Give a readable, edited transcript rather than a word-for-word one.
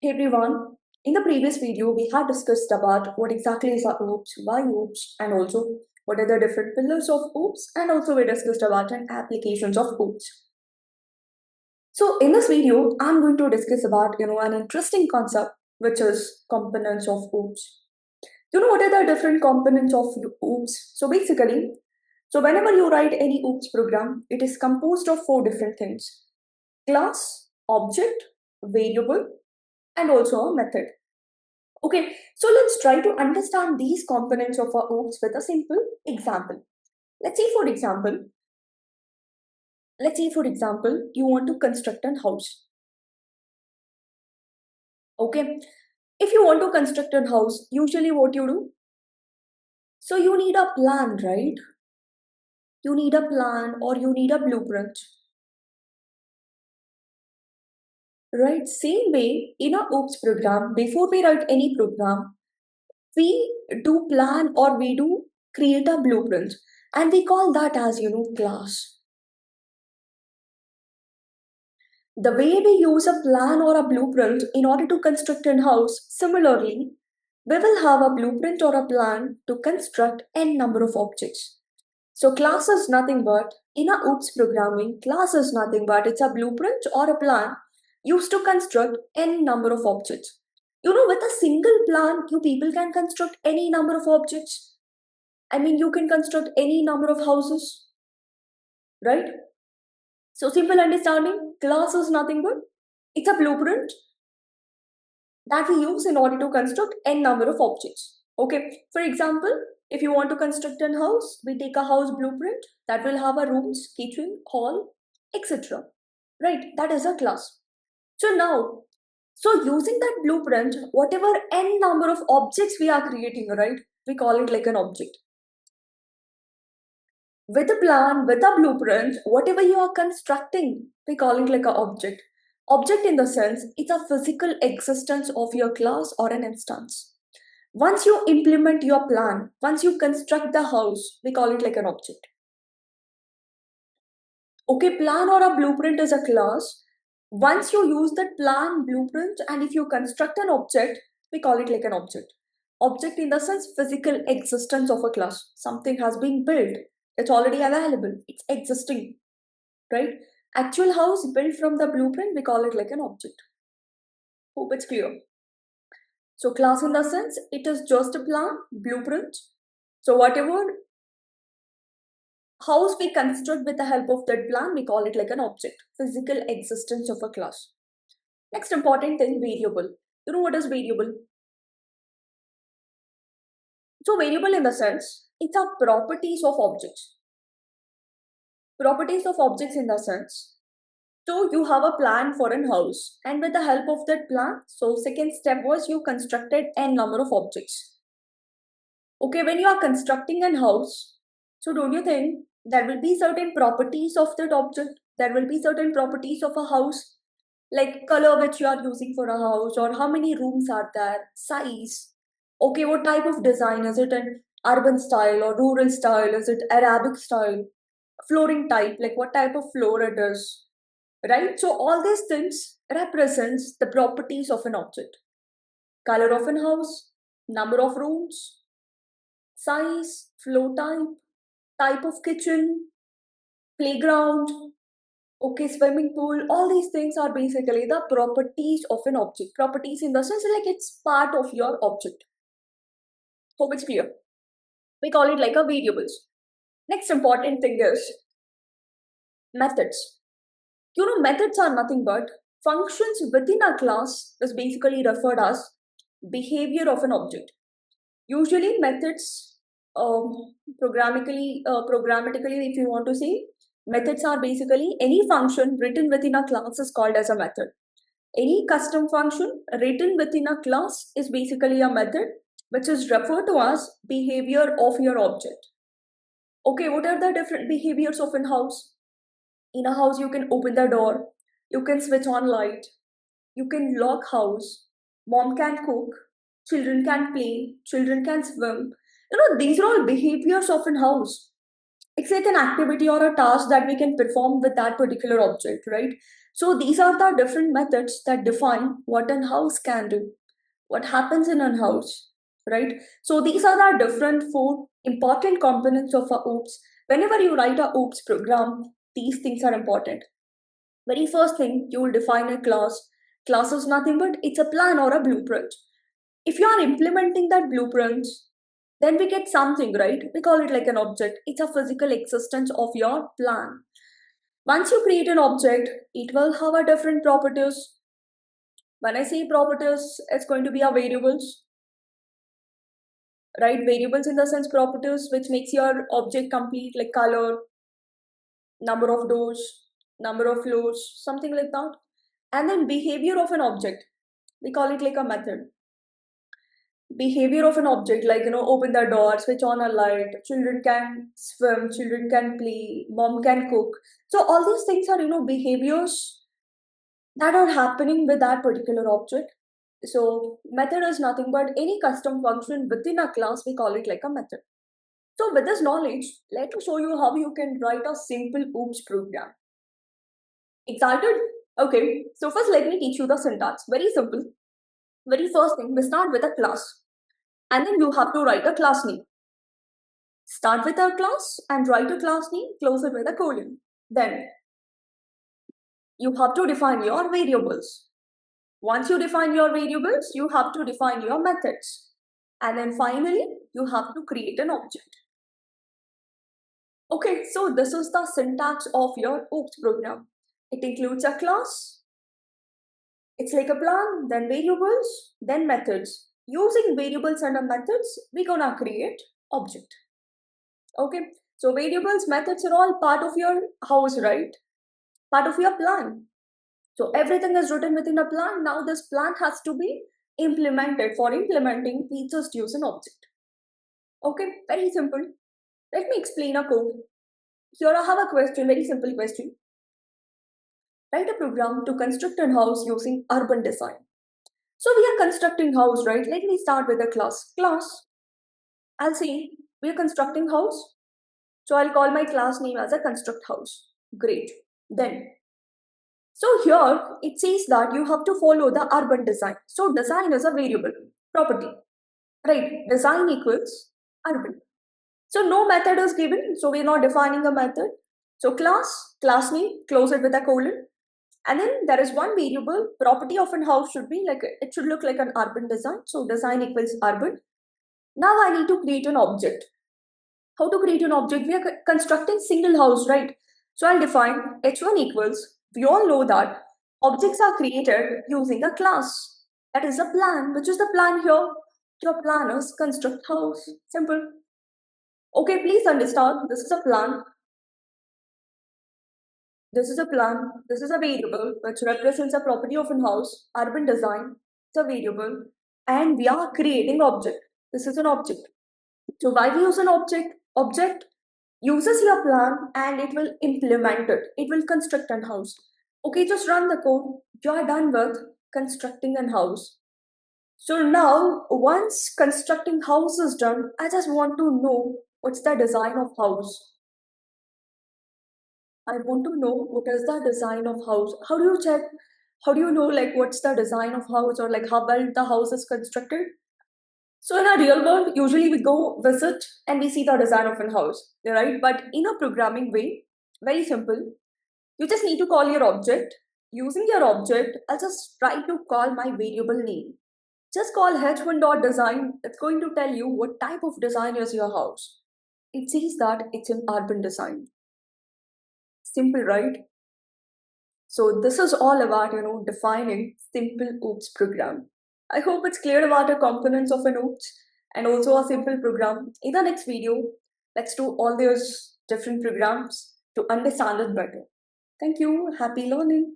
Hey everyone, in the previous video we had discussed about what exactly is a OOPS, why OOPS, and also what are the different pillars of OOPS, and also we discussed about an applications of OOPS. So in this video, I'm going to discuss about an interesting concept which is components of OOPS. What are the different components of OOPS? So whenever you write any OOPS program, it is composed of four different things: class, object, variable, and also a method. Okay, so let's try to understand these components of our OOPS with a simple example. Let's say, for example, you want to construct a house. Okay, if you want to construct a house, usually what you do? So you need a plan, right? You need a plan or you need a blueprint, right? Same way in our OOPS program, before we write any program, we do plan or we do create a blueprint, and we call that as class. The way we use a plan or a blueprint in order to construct a house, similarly, we will have a blueprint or a plan to construct n number of objects. So class is nothing but, in a OOPS programming, class is nothing but it's a blueprint or a plan used to construct n number of objects. With a single plan, you people can construct any number of objects. I mean, you can construct any number of houses, right? So simple understanding, class is nothing but it's a blueprint that we use in order to construct n number of objects. Okay, for example, if you want to construct a house, we take a house blueprint that will have a rooms, kitchen, hall, etc. Right, that is a class. So using that blueprint, whatever n number of objects we are creating, right, we call it like an object. With a plan, with a blueprint, whatever you are constructing, we call it like an object. Object in the sense, it's a physical existence of your class or an instance. Once you implement your plan, once you construct the house, we call it like an object. Okay, plan or a blueprint is a class. Once you use that plan, blueprint, and if you construct an object, we call it like an object. Object in the sense, physical existence of a class. Something has been built. It's already available. It's existing, right? Actual house built from the blueprint, we call it like an object. Hope it's clear. So class in the sense, it is just a plan, blueprint. So whatever house we construct with the help of that plan, we call it like an object, physical existence of a class. Next important thing, variable. You know what is variable? So variable in the sense, it's a properties of objects. Properties of objects in the sense. So you have a plan for an house, and with the help of that plan, so second step was you constructed n number of objects. Okay, when you are constructing an house, so don't you think there will be certain properties of that object? There will be certain properties of a house, like color which you are using for a house, or how many rooms are there, size. Okay, what type of design? Is it an urban style or rural style? Is it Arabic style? Flooring type, like what type of floor it is, right? So all these things represents the properties of an object. Color of an house, number of rooms, size, floor type, type of kitchen, playground, okay, swimming pool. All these things are basically the properties of an object. Properties in the sense like it's part of your object. Hope it's clear. We call it like a variables. Next important thing is methods. Methods are nothing but functions within a class is basically referred as behavior of an object. Usually methods, programmatically, if you want to say, methods are basically any function written within a class is called as a method. Any custom function written within a class is basically a method, which is referred to as behavior of your object. Okay, what are the different behaviors of a house? In a house, you can open the door, you can switch on light, you can lock house, mom can cook, children can play, children can swim. These are all behaviors of a house. It's like an activity or a task that we can perform with that particular object, right? So these are the different methods that define what an house can do, what happens in a house, right? So these are the different four important components of a OOPS. Whenever you write a OOPS program, these things are important. Very first thing, you will define a class. Class is nothing but it's a plan or a blueprint. If you are implementing that blueprint, then we get something, right? We call it like an object. It's a physical existence of your plan. Once you create an object, it will have a different properties. When I say properties, it's going to be a variables, right? Variables in the sense properties which makes your object complete, like color, number of doors, number of floors, something like that. And then behavior of an object, we call it like a method. Behavior of an object, like, open the door, switch on a light, children can swim, children can play, mom can cook. So all these things are, behaviors that are happening with that particular object. So method is nothing but any custom function within a class, we call it like a method. So with this knowledge, let me show you how you can write a simple OOPS program. Excited? Okay, so first let me teach you the syntax. Very simple. Very first thing, we start with a class. And then you have to write a class name. Start with a class and write a class name, close it with a colon. Then you have to define your variables. Once you define your variables, you have to define your methods. And then finally, you have to create an object. Okay, so this is the syntax of your OOPS program. It includes a class. It's like a plan, then variables, then methods. Using variables and methods, we're gonna create object. Okay, so variables, methods are all part of your house, right? Part of your plan. So everything is written within a plan. Now this plan has to be implemented. For implementing, we just use an object. Okay, very simple. Let me explain a code. Here I have a question, very simple question. Write a program to construct a house using urban design. So we are constructing house, right? Let me start with a class. Class, I'll say we are constructing house. So I'll call my class name as a construct house. Great. Then, so here it says that you have to follow the urban design. So design is a variable property, right? Design equals urban. So no method is given. So we're not defining a method. So class name, close it with a colon. And then there is one variable, property of a house should be like, it should look like an urban design. So design equals urban. Now I need to create an object. How to create an object? We are constructing single house, right? So I'll define h1 equals, we all know that objects are created using a class. That is a plan. Which is the plan here? Your plan is construct house. Simple. Okay, please understand, this is a plan. This is a plan. This is a variable which represents a property of a house, urban design. It's a variable. And we are creating object. This is an object. So why we use an object? Object uses your plan and it will implement it. It will construct a house. Okay, just run the code. You are done with constructing a house. So now, once constructing house is done, I just want to know what's the design of house. I want to know what is the design of house. How do you check? How do you know like what's the design of house or like how well the house is constructed? So in a real world, usually we go visit and we see the design of a house, right? But in a programming way, very simple. You just need to call your object. Using your object, I'll just try to call my variable name. Just call h1.design. It's going to tell you what type of design is your house. It says that it's an urban design. Simple, right? So this is all about, defining simple OOPS program. I hope it's clear about the components of an OOPS and also a simple program. In the next video, let's do all those different programs to understand it better. Thank you. Happy learning.